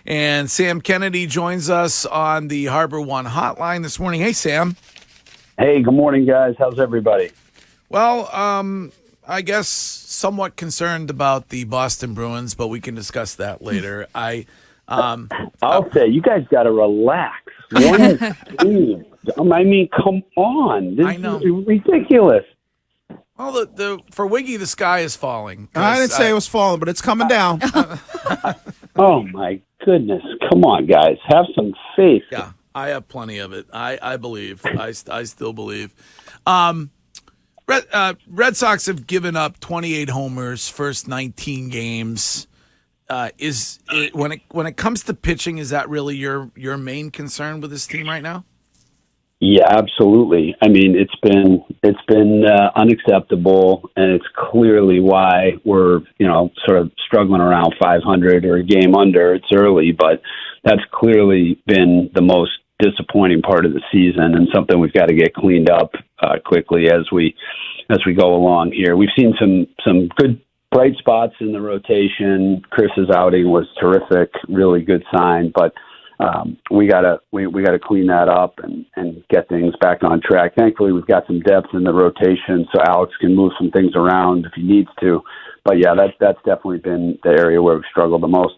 And Sam Kennedy joins us on the Harbor One hotline this morning. Hey, Sam. Hey, good morning, guys. How's everybody? Well, I guess somewhat concerned about the Boston Bruins, but we can discuss that later. I'll say, you guys got to relax. One team. I mean, come on. This I know. is ridiculous. Well, for Wiggy, the sky is falling. I didn't say it was falling, but it's coming down. Oh, my goodness. Come on, guys. Have some faith. Yeah, I have plenty of it. I believe. I still believe. Red Sox have given up 28 homers first 19 games. When it comes to pitching, is that really your main concern with this team right now? Yeah, absolutely. I mean, it's been unacceptable, and it's clearly why we're sort of struggling around 500 or a game under. It's early, but that's clearly been the most disappointing part of the season, and something we've got to get cleaned up quickly as we go along here. We've seen some good bright spots in the rotation. Chris's outing was terrific, really good sign, but we gotta clean that up and get things back on track. Thankfully, we've got some depth in the rotation, so Alex can move some things around if he needs to. But yeah, that's definitely been the area where we've struggled the most.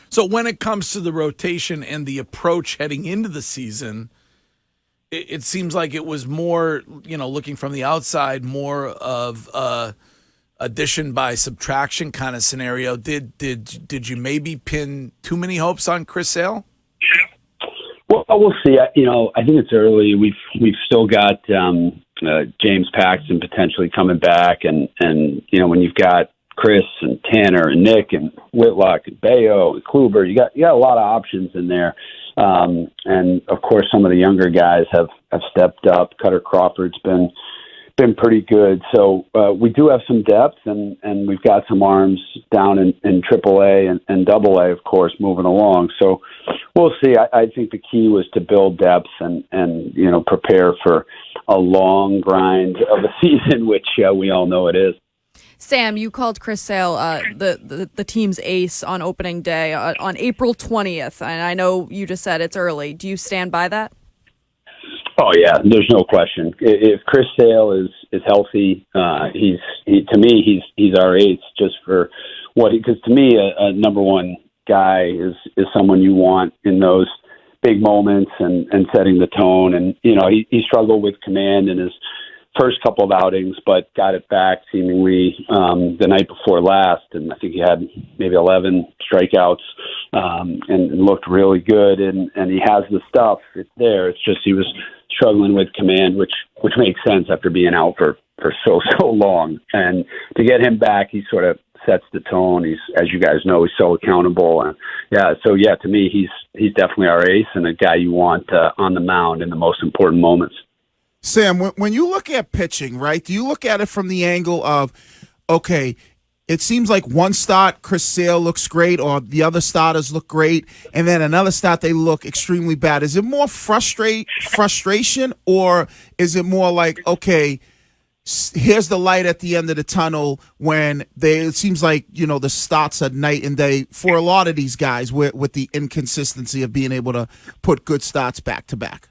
So when it comes to the rotation and the approach heading into the season, it seems like it was more, looking from the outside, more of addition by subtraction kind of scenario. Did you maybe pin too many hopes on Chris Salle? Well, we'll see. I think it's early. We've still got James Paxton potentially coming back, and when you've got Chris and Tanner and Nick and Whitlock and Bayo and Kluber, you got a lot of options in there. And of course, some of the younger guys have stepped up. Cutter Crawford's been pretty good. So we do have some depth, and we've got some arms down in AAA and AA, of course, moving along. So we'll see. I think the key was to build depth and prepare for a long grind of a season, which we all know it is. Sam, you called Chris Salle the team's ace on opening day on April 20th, and I know you just said it's early. Do you stand by that? Oh yeah, there's no question. If Chris Salle is healthy, to me he's our ace just for because to me a number one guy is someone you want in those big moments and setting the tone. And he struggled with command in his first couple of outings, but got it back seemingly the night before last, and I think he had maybe 11 strikeouts and looked really good. And he has the stuff; it's there. It's just he was struggling with command, which makes sense after being out for so long. And to get him back, he sort of sets the tone. He's, as you guys know, he's so accountable. And to me, he's definitely our ace and a guy you want on the mound in the most important moments. Sam, when you look at pitching, right, do you look at it from the angle of, okay, it seems like one start, Chris Salle looks great, or the other starters look great, and then another start, they look extremely bad. Is it more frustration, or is it more like, okay, here's the light at the end of the tunnel when it seems like, the starts are night and day for a lot of these guys with the inconsistency of being able to put good starts back to back?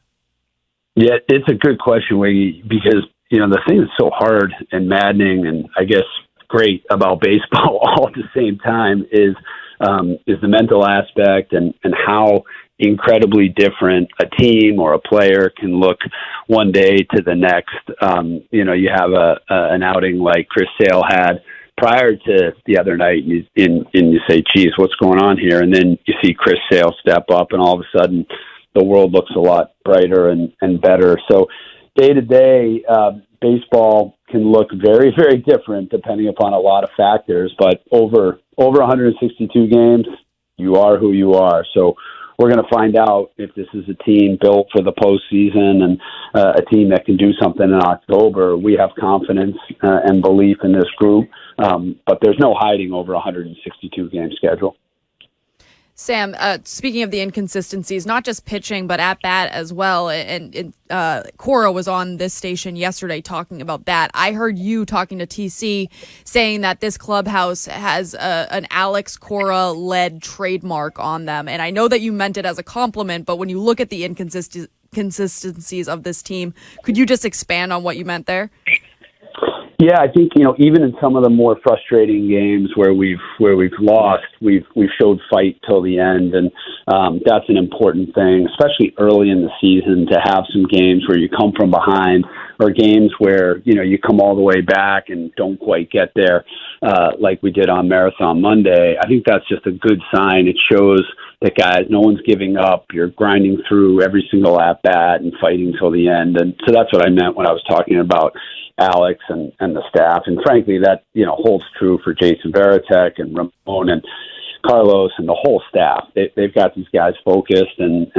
Yeah, it's a good question, Wiggy, because, the thing that's so hard and maddening and I guess great about baseball all at the same time is the mental aspect and how incredibly different a team or a player can look one day to the next. You have an outing like Chris Salle had prior to the other night, and you say, geez, what's going on here? And then you see Chris Salle step up, and all of a sudden the world looks a lot brighter and better. So day to day, baseball can look very, very different depending upon a lot of factors. But over 162 games, you are who you are. So we're going to find out if this is a team built for the postseason and a team that can do something in October. We have confidence and belief in this group, but there's no hiding over a 162 game schedule. Sam, speaking of the inconsistencies, not just pitching, but at bat as well. And Cora was on this station yesterday talking about that. I heard you talking to TC saying that this clubhouse has an Alex Cora-led trademark on them. And I know that you meant it as a compliment, but when you look at the inconsistencies of this team, could you just expand on what you meant there? Yeah, I think, even in some of the more frustrating games where we've lost, we've showed fight till the end, and that's an important thing, especially early in the season, to have some games where you come from behind, or games where you come all the way back and don't quite get there, like we did on Marathon Monday. I think that's just a good sign. It shows that, guys, no one's giving up. You're grinding through every single at bat and fighting till the end, and so that's what I meant when I was talking about Alex and the staff. And frankly, that, holds true for Jason Varitek and Ramon and Carlos and the whole staff. They've got these guys focused and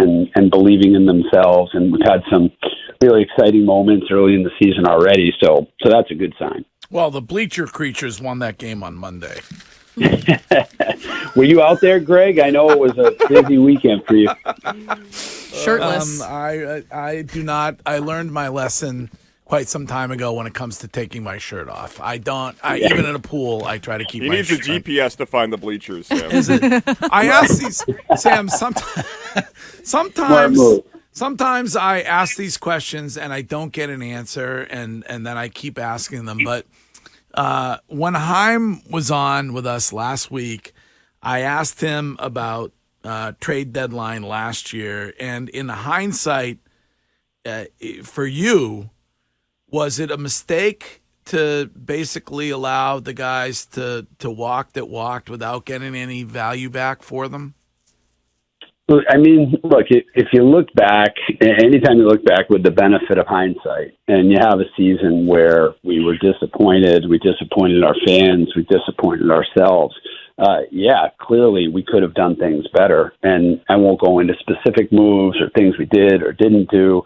believing in themselves. And we've had some really exciting moments early in the season already. So that's a good sign. Well, the Bleacher Creatures won that game on Monday. Were you out there, Greg? I know it was a busy weekend for you. Shirtless. I do not. I learned my lesson quite some time ago when it comes to taking my shirt off. Even in a pool, I try to keep my shirt. He needs a GPS to find the bleachers, Sam. Is it? I ask these, Sam, sometimes I ask these questions and I don't get an answer, and then I keep asking them. But when Haim was on with us last week, I asked him about trade deadline last year, and in hindsight, for you, was it a mistake to basically allow the guys to walk that walked without getting any value back for them? I mean, look, if you look back, anytime you look back with the benefit of hindsight, and you have a season where we were disappointed, we disappointed our fans, we disappointed ourselves, clearly we could have done things better. And I won't go into specific moves or things we did or didn't do.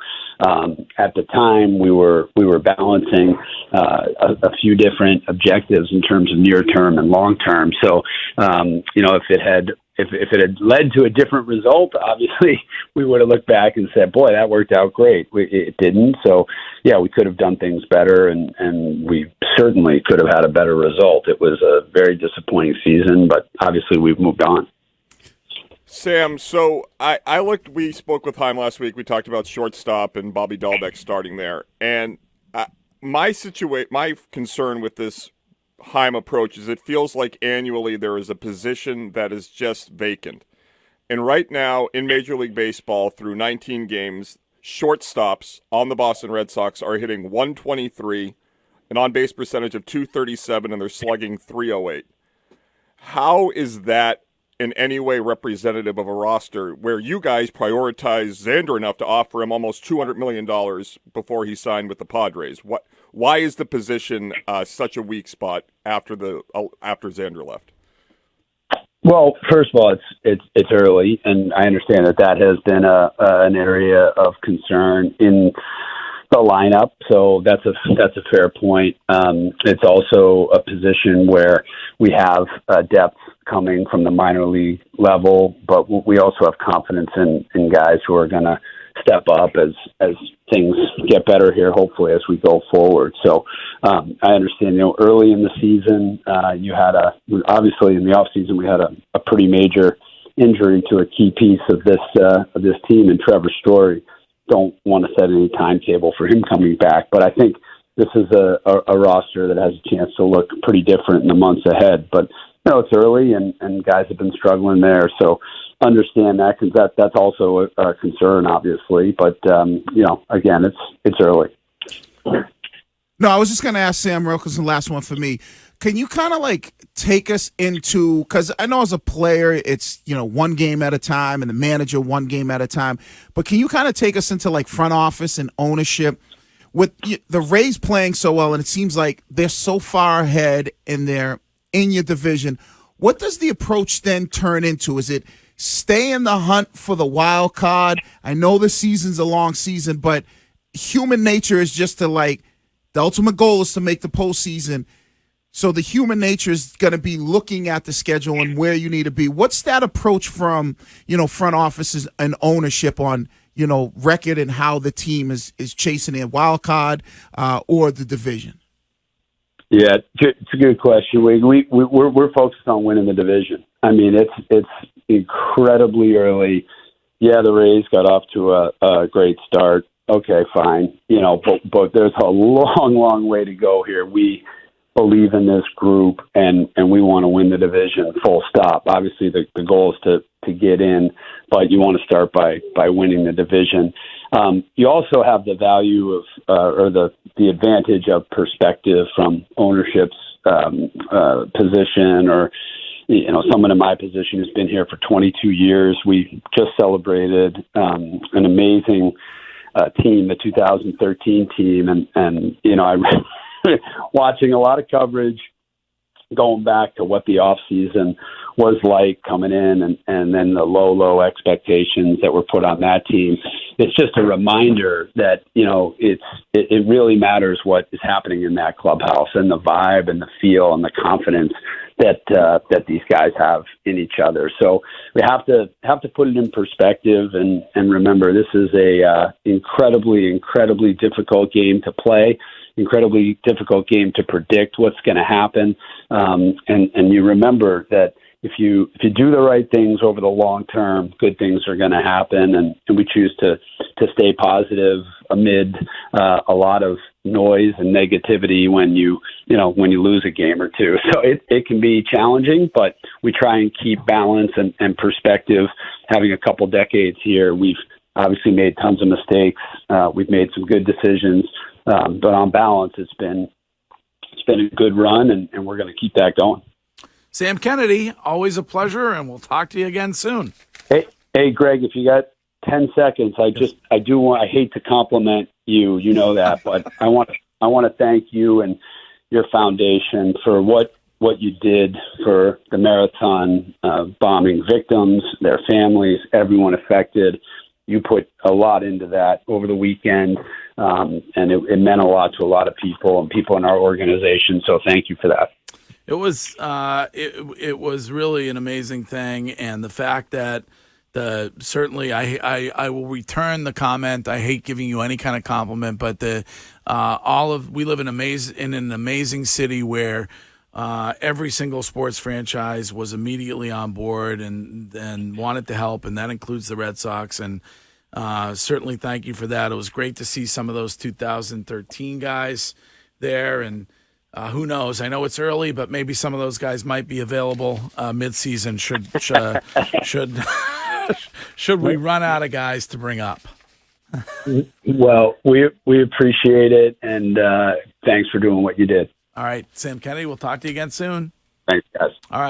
At the time, we were balancing a few different objectives in terms of near term and long term. So, if it had led to a different result, obviously we would have looked back and said, "Boy, that worked out great." It didn't. So, we could have done things better, and we certainly could have had a better result. It was a very disappointing season, but obviously we've moved on. Sam, so we spoke with Haim last week. We talked about shortstop and Bobby Dahlbeck starting there. And my concern with this Haim approach is it feels like annually there is a position that is just vacant. And right now in Major League Baseball, through 19 games, shortstops on the Boston Red Sox are hitting 123, an on-base percentage of 237, and they're slugging 308. How is that in any way representative of a roster where you guys prioritized Xander enough to offer him almost $200 million before he signed with the Padres? Why is the position such a weak spot after Xander left? Well, first of all, it's early, and I understand that has been an area of concern in the lineup. So that's a fair point. It's also a position where we have depth coming from the minor league level, but we also have confidence in guys who are going to step up as things get better here, hopefully, as we go forward. So I understand, early in the season, you had obviously in the offseason, we had a pretty major injury to a key piece of this team in Trevor Story. Don't want to set any timetable for him coming back, but I think this is a roster that has a chance to look pretty different in the months ahead. But it's early, and guys have been struggling there, so understand that, because that's also a concern, obviously. But again, it's early. No, I was just going to ask Sam real quick, the last one for me. Can you kind of take us into, because I know as a player it's one game at a time, and the manager one game at a time, but can you kind of take us into front office and ownership with the Rays playing so well, and it seems like they're so far ahead and they're in your division? What does the approach then turn into? Is it stay in the hunt for the wild card? I know the season's a long season, but human nature is just to the ultimate goal is to make the postseason. So the human nature is going to be looking at the schedule and where you need to be. What's that approach from, front offices and ownership on, record and how the team is chasing a wild card or the division? Yeah, it's a good question. We're focused on winning the division. I mean, it's incredibly early. Yeah, the Rays got off to a great start. Okay, fine. But there's a long, long way to go here. We believe in this group, and we want to win the division, full stop. Obviously, the goal is to get in, but you want to start by winning the division. You also have the value of or the advantage of perspective from ownership's position, or someone in my position who's been here for 22 years. We just celebrated an amazing team, the 2013 team, and I watching a lot of coverage going back to what the offseason was like coming in, and then the low expectations that were put on that team. It's just a reminder that, it really matters what is happening in that clubhouse, and the vibe and the feel and the confidence that these guys have in each other. So we have to put it in perspective and remember, this is a incredibly difficult game to play, incredibly difficult game to predict what's going to happen. And you remember that if you do the right things over the long term, good things are going to happen. And we choose to stay positive amid a lot of noise and negativity when you lose a game or two. So it can be challenging, but we try and keep balance and perspective. Having a couple decades here, we've obviously made tons of mistakes. We've made some good decisions, but on balance, it's been a good run, and we're going to keep that going. Sam Kennedy, always a pleasure, and we'll talk to you again soon. Hey, Greg, if you got 10 seconds, I hate to compliment you, you know that, but I want to thank you and your foundation for what you did for the marathon bombing victims, their families, everyone affected. You put a lot into that over the weekend, and it meant a lot to a lot of people and people in our organization. So thank you for that. It was it was really an amazing thing, and the fact that certainly I will return the comment. I hate giving you any kind of compliment, but we live in an amazing city where every single sports franchise was immediately on board and wanted to help, and that includes the Red Sox. And certainly thank you for that. It was great to see some of those 2013 guys there, and who knows? I know it's early, but maybe some of those guys might be available mid-season. Should we run out of guys to bring up? Well, we appreciate it, and thanks for doing what you did. All right, Sam Kennedy, we'll talk to you again soon. Thanks, guys. All right.